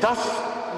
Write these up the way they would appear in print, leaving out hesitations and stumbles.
10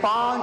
5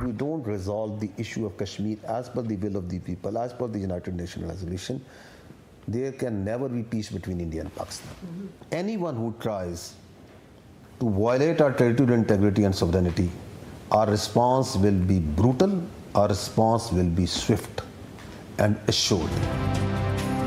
We don't resolve the issue of Kashmir as per the will of the people, as per the United Nations resolution, there can never be peace between India and Pakistan. Anyone who tries to violate our territorial integrity and sovereignty, our response will be brutal, our response will be swift and assured.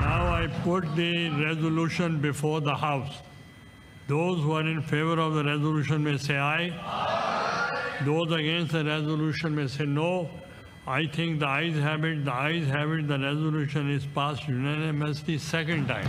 Now I put the resolution before the House. Those who are in favor of the resolution may say aye. Those against the resolution may say no. I think the ayes have it, the resolution is passed unanimously second time.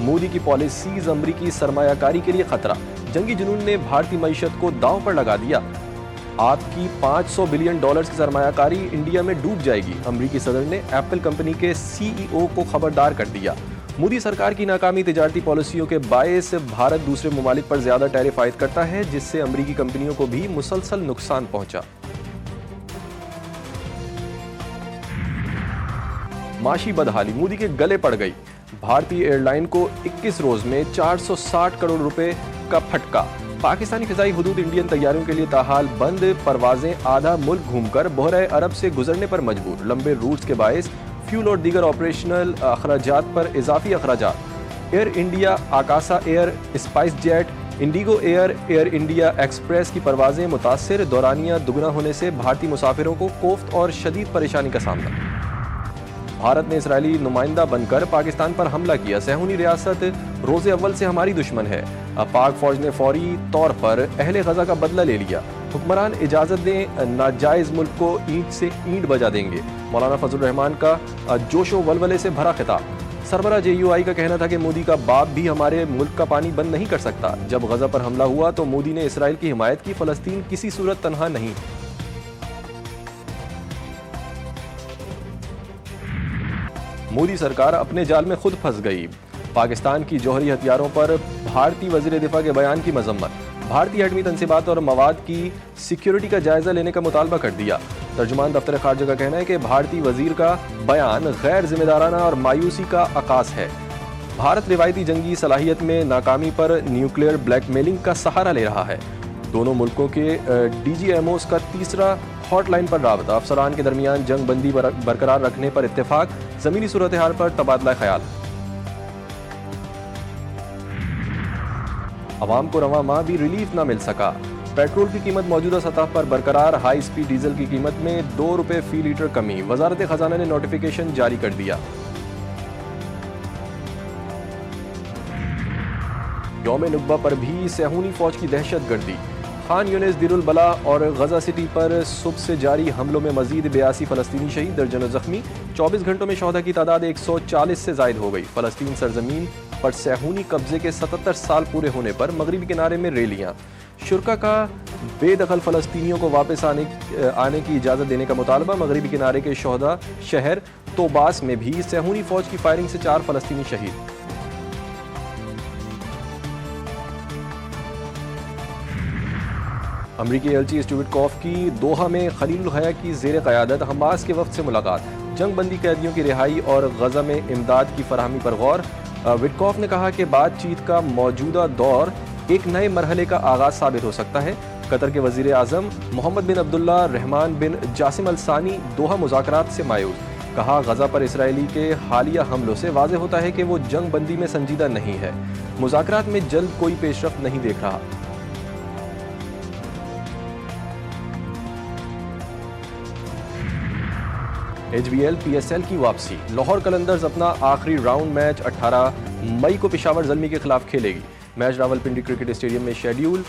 Modi کی policies امریکی سرمایہ کاری کے لیے خطرہ، جنگی جنون نے بھارتی معیشت کو داؤں پر لگا دیا، آپ کی $500 بلین کی سرمایہ کاری انڈیا میں ڈوب جائے گی، امریکی صدر نے ایپل کمپنی کے CEO کو خبردار کر دیا۔ مودی سرکار کی ناکامی تجارتی پالیسیوں کے باعث بھارت دوسرے ممالک پر زیادہ ٹیرف عائد کرتا ہے، جس سے امریکی کمپنیوں کو بھی مسلسل نقصان پہنچا۔ معاشی بدحالی مودی کے گلے پڑ گئی، بھارتی ایئر لائن کو 21 روز میں 460 کروڑ روپے کا پھٹکا، پاکستانی فضائی حدود انڈین طیاروں کے لیے تاحال بند، پروازیں آدھا ملک گھوم کر بحیرہ عرب سے گزرنے پر مجبور، لمبے روٹس کے باعث فیول اور دیگر آپریشنل اخراجات پر اضافی اخراجات، Air India, Akasa Air, SpiceJet, IndiGo Air, Air India Express کی پروازیں متاثر، دورانیہ دگنا ہونے سے بھارتی مسافروں کو کوفت اور شدید پریشانی کا سامنا۔ بھارت نے اسرائیلی نمائندہ بن کر پاکستان پر حملہ کیا، صہیونی ریاست روز اول سے ہماری دشمن ہے، پاک فوج نے فوری طور پر اہل غزہ کا بدلہ لے لیا، حکمران اجازت دیں ناجائز ملک کو اینٹ سے اینٹ بجا دیں گے، مولانا فضل الرحمان کا جوش و ولولے سے بھرا خطاب، سربراہ JUI کا کہنا تھا کہ مودی کا باپ بھی ہمارے ملک کا پانی بند نہیں کر سکتا، جب غزہ پر حملہ ہوا تو مودی نے اسرائیل کی حمایت کی، فلسطین کسی صورت تنہا نہیں۔ مودی سرکار اپنے جال میں خود پھنس گئی، پاکستان کی جوہری ہتھیاروں پر بھارتی وزیر دفاع کے بیان کی مذمت، بھارتی ایٹمی تنصیبات اور مواد کی سیکیورٹی کا جائزہ لینے کا مطالبہ کر دیا، ترجمان دفتر خارجہ کا کہنا ہے کہ بھارتی وزیر کا بیان غیر ذمہ دارانہ اور مایوسی کا عکاس ہے، بھارت روایتی جنگی صلاحیت میں ناکامی پر نیوکلیئر بلیک میلنگ کا سہارا لے رہا ہے، دونوں ملکوں کے DGMOs کا تیسرا ہاٹ لائن پر رابطہ، افسران کے درمیان جنگ بندی برقرار رکھنے پر اتفاق، زمینی صورتحال پر تبادلہ خیال۔ عوام کو رواں ماہ بھی ریلیف نہ مل سکا، پیٹرول کی قیمت موجودہ سطح پر برقرار، ہائی سپیڈ ڈیزل کی قیمت میں ₹2 فی لیٹر کمی، وزارت خزانہ نے نوٹیفیکیشن جاری کر دیا۔ یوم نکبہ پر بھی صہیونی فوج کی دہشت گردی، خان یونس، دیر البلا اور غزہ سٹی پر صبح سے جاری حملوں میں مزید 82 فلسطینی شہید، درجنوں زخمی، 24 گھنٹوں میں شہداء کی تعداد 140 سے زائد ہو گئی، فلسطین سرزمین پر صہیونی قبضے کے 77 سال پورے ہونے پر مغربی کنارے میں ریلیاں، شرکا کا بے دخل فلسطینیوں کو واپس آنے کی اجازت دینے کا مطالبہ، مغربی کنارے کے شہداء شہر توباس میں بھی صہیونی فوج کی فائرنگ سے 4 فلسطینی شہید۔ امریکی ایلچی اسٹیوٹ کوف کی دوحہ میں خلیل الحیا کی زیر قیادت حماس کے وفد سے ملاقات، جنگ بندی قیدیوں کی رہائی اور غزہ میں امداد کی فراہمی پر غور، وٹکوف نے کہا کہ بات چیت کا موجودہ دور ایک نئے مرحلے کا آغاز ثابت ہو سکتا ہے، قطر کے وزیر اعظم محمد بن عبداللہ الرحمن بن جاسم الثانی دوحہ مذاکرات سے مایوس، کہا غزہ پر اسرائیلی کے حالیہ حملوں سے واضح ہوتا ہے کہ وہ جنگ بندی میں سنجیدہ نہیں ہے، مذاکرات میں جلد کوئی پیش رفت نہیں دیکھ رہا۔ HBL PSL کی واپسی، لاہور قلندرز اپنا آخری راؤنڈ میچ 18 مئی کو پشاور زلمی کے خلاف کھیلے گی، میچ راولپنڈی کرکٹ اسٹیڈیم میں شیڈیول،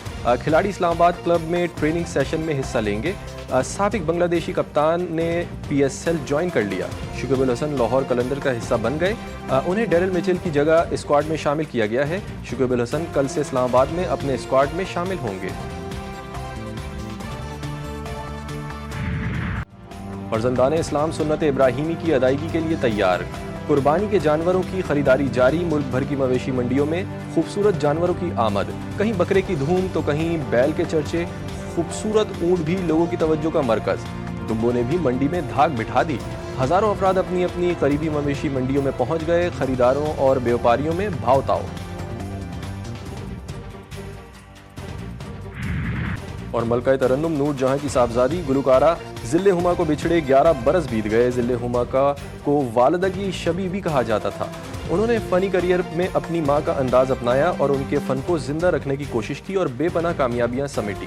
کھلاڑی اسلام آباد کلب میں ٹریننگ سیشن میں حصہ لیں گے، سابق بنگلہ دیشی کپتان نے PSL جوائن کر لیا، شکیب الحسن لاہور قلندر کا حصہ بن گئے، انہیں ڈیرل میچل کی جگہ اسکواڈ میں شامل کیا گیا ہے، شکیب الحسن کل سے اسلام آباد میں اپنے اسکواڈ میں شامل ہوں گے۔ فرزندان اسلام سنت ابراہیمی کی ادائیگی کے لیے تیار، قربانی کے جانوروں کی خریداری جاری، ملک بھر کی مویشی منڈیوں میں خوبصورت جانوروں کی آمد، کہیں بکرے کی دھوم تو کہیں بیل کے چرچے، خوبصورت اونٹ بھی لوگوں کی توجہ کا مرکز، دمبوں نے بھی منڈی میں دھاک بٹھا دی، ہزاروں افراد اپنی اپنی قریبی مویشی منڈیوں میں پہنچ گئے، خریداروں اور بیوپاریوں میں بھاؤ تاؤ۔ اور ملکہ ترنم نور جہاں کی صاحبزادی گلوکارہ ذل ہما کو بچھڑے 11 برس بیت گئے، ذل ہما کو والدہ کی شبیہ بھی کہا جاتا تھا، انہوں نے فنی کریئر میں اپنی ماں کا انداز اپنایا اور ان کے فن کو زندہ رکھنے کی کوشش کی اور بے پناہ کامیابیاں سمیٹی۔